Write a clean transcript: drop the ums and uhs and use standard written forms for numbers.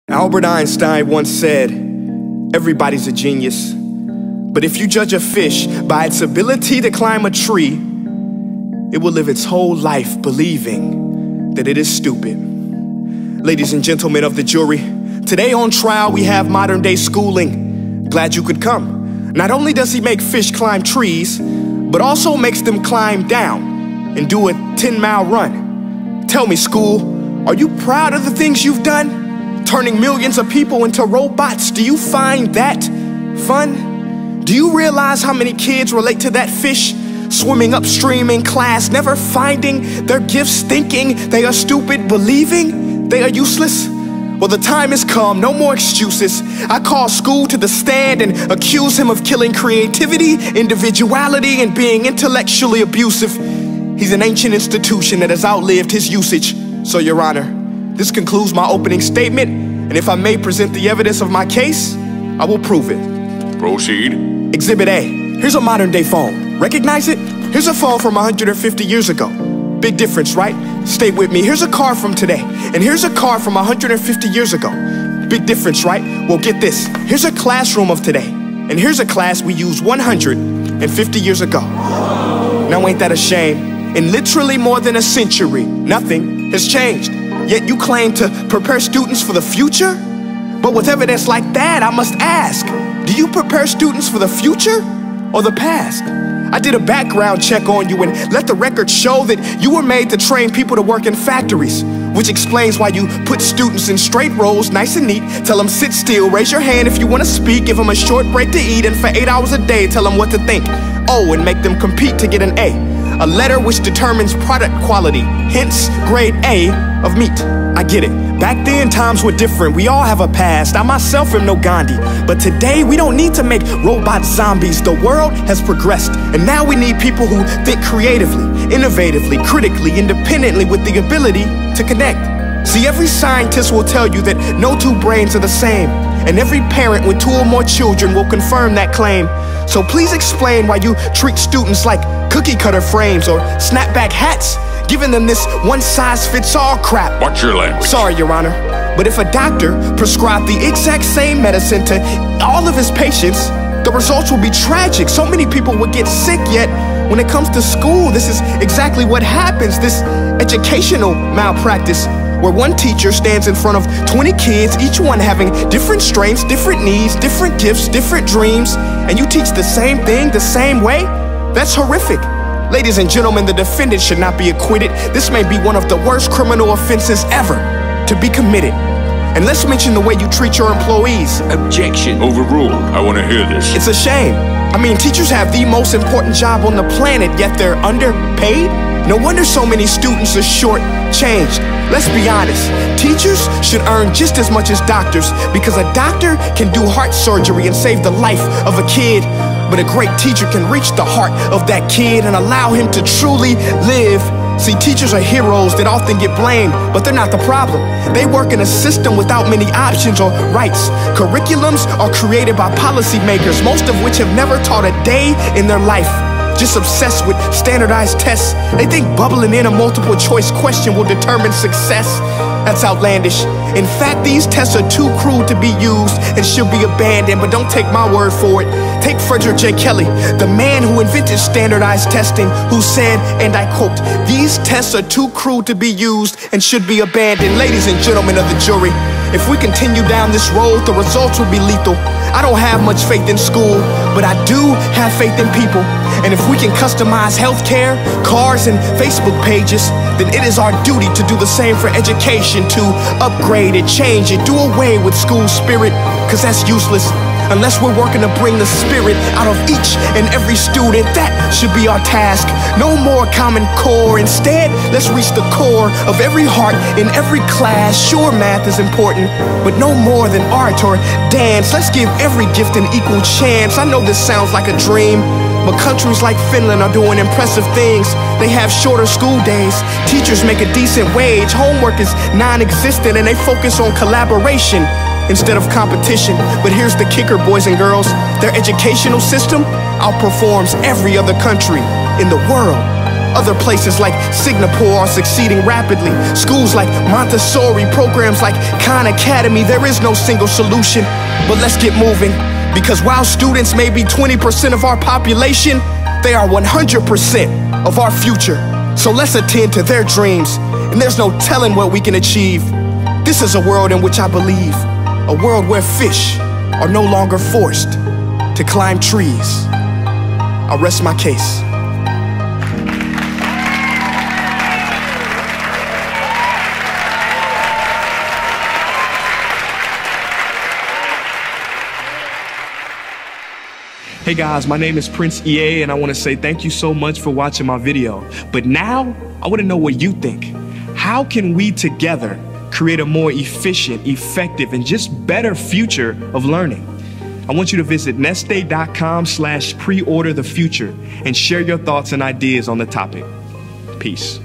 Albert Einstein once said, everybody's a genius, but if you judge a fish by its ability to climb a tree, it will live its whole life believing that it is stupid. Ladies and gentlemen of the jury, today on trial we have modern day schooling. Glad you could come. Not only does he make fish climb trees, but also makes them climb down and do a 10-mile run. Tell me, school, are you proud of the things you've done? Turning millions of people into robots, do you find that fun? Do you realize how many kids relate to that fish swimming upstream in class, never finding their gifts, thinking they are stupid, believing they are useless? Well, the time has come, no more excuses. I call school to the stand and accuse him of killing creativity, individuality, and being intellectually abusive. He's an ancient institution that has outlived his usage. So, Your Honor, this concludes my opening statement, and if I may present the evidence of my case, I will prove it. Proceed. Exhibit A. Here's a modern day phone. Recognize it? Here's a phone from 150 years ago. Big difference, right? Stay with me. Here's a car from today, and here's a car from 150 years ago. Big difference, right? Well, get this. Here's a classroom of today, and here's a class we used 150 years ago. Now, ain't that a shame? In literally more than a century, nothing has changed. Yet you claim to prepare students for the future? But with evidence like that, I must ask, do you prepare students for the future or the past? I did a background check on you and let the record show that you were made to train people to work in factories, which explains why you put students in straight rows, nice and neat, tell them sit still, raise your hand if you want to speak, give them a short break to eat, and for 8 hours a day, tell them what to think. Oh, and make them compete to get an A letter which determines product quality, hence grade A of meat. I get it. Back then, times were different. We all have a past. I myself am no Gandhi. But today, we don't need to make robots zombies. The world has progressed, and now we need people who think creatively, innovatively, critically, independently, with the ability to connect. See, every scientist will tell you that no two brains are the same, and every parent with 2 or more children will confirm that claim. So please explain why you treat students like cookie cutter frames or snapback hats, giving them this one-size-fits-all crap. Watch your language. Sorry, Your Honor, but if a doctor prescribed the exact same medicine to all of his patients, the results will be tragic. So many people would get sick, yet when it comes to school, this is exactly what happens, this educational malpractice, where one teacher stands in front of 20 kids, each one having different strengths, different needs, different gifts, different dreams, and you teach the same thing the same way? That's horrific. Ladies and gentlemen, the defendant should not be acquitted. This may be one of the worst criminal offenses ever to be committed. And let's mention the way you treat your employees. Objection. Overruled. I want to hear this. It's a shame. I mean, teachers have the most important job on the planet, yet they're underpaid? No wonder so many students are short-changed. Let's be honest, teachers should earn just as much as doctors, because a doctor can do heart surgery and save the life of a kid, but a great teacher can reach the heart of that kid and allow him to truly live. See, teachers are heroes that often get blamed, but they're not the problem. They work in a system without many options or rights. Curriculums are created by policymakers, most of which have never taught a day in their life. Just obsessed with standardized tests. They think bubbling in a multiple choice question will determine success. That's outlandish. In fact, these tests are too cruel to be used and should be abandoned, but don't take my word for it. Take Frederick J. Kelly, the man who invented standardized testing, who said, and I quote, "These tests are too cruel to be used and should be abandoned." Ladies and gentlemen of the jury, if we continue down this road, the results will be lethal. I don't have much faith in school, but I do have faith in people. And if we can customize healthcare, cars, and Facebook pages, then it is our duty to do the same for education, to upgrade it, change it, do away with school spirit, because that's useless. Unless we're working to bring the spirit out of each and every student, that should be our task. No more Common Core. Instead, let's reach the core of every heart in every class. Sure, math is important, but no more than art or dance. Let's give every gift an equal chance. I know this sounds like a dream, but countries like Finland are doing impressive things. They have shorter school days, teachers make a decent wage, homework is non-existent, and they focus on collaboration instead of competition. But here's the kicker, boys and girls. Their educational system outperforms every other country in the world. Other places like Singapore are succeeding rapidly. Schools like Montessori, programs like Khan Academy. There is no single solution, but let's get moving. Because while students may be 20% of our population, they are 100% of our future. So let's attend to their dreams, and there's no telling what we can achieve. This is a world in which I believe, a world where fish are no longer forced to climb trees. I rest my case. Hey guys, my name is Prince EA, and I want to say thank you so much for watching my video. But now, I want to know what you think. How can we together create a more efficient, effective, and just better future of learning? I want you to visit nestday.com/preorderthefuture and share your thoughts and ideas on the topic. Peace.